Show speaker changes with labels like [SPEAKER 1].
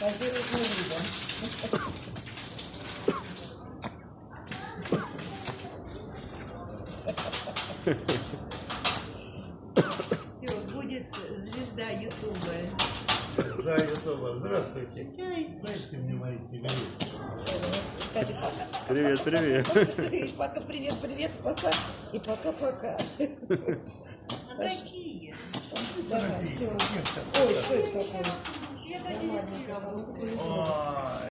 [SPEAKER 1] Позирует на вида. Все, будет звезда Ютуба.
[SPEAKER 2] Да, Ютуба. Здравствуйте. Дайте мне мои сигареты.
[SPEAKER 1] Скажи пока.
[SPEAKER 3] Привет, привет.
[SPEAKER 1] Пока, привет, привет, пока. И пока-пока.
[SPEAKER 4] А какие?
[SPEAKER 1] Давай, все. Ой, что это такое?
[SPEAKER 4] Я задиректировала.
[SPEAKER 2] Ой.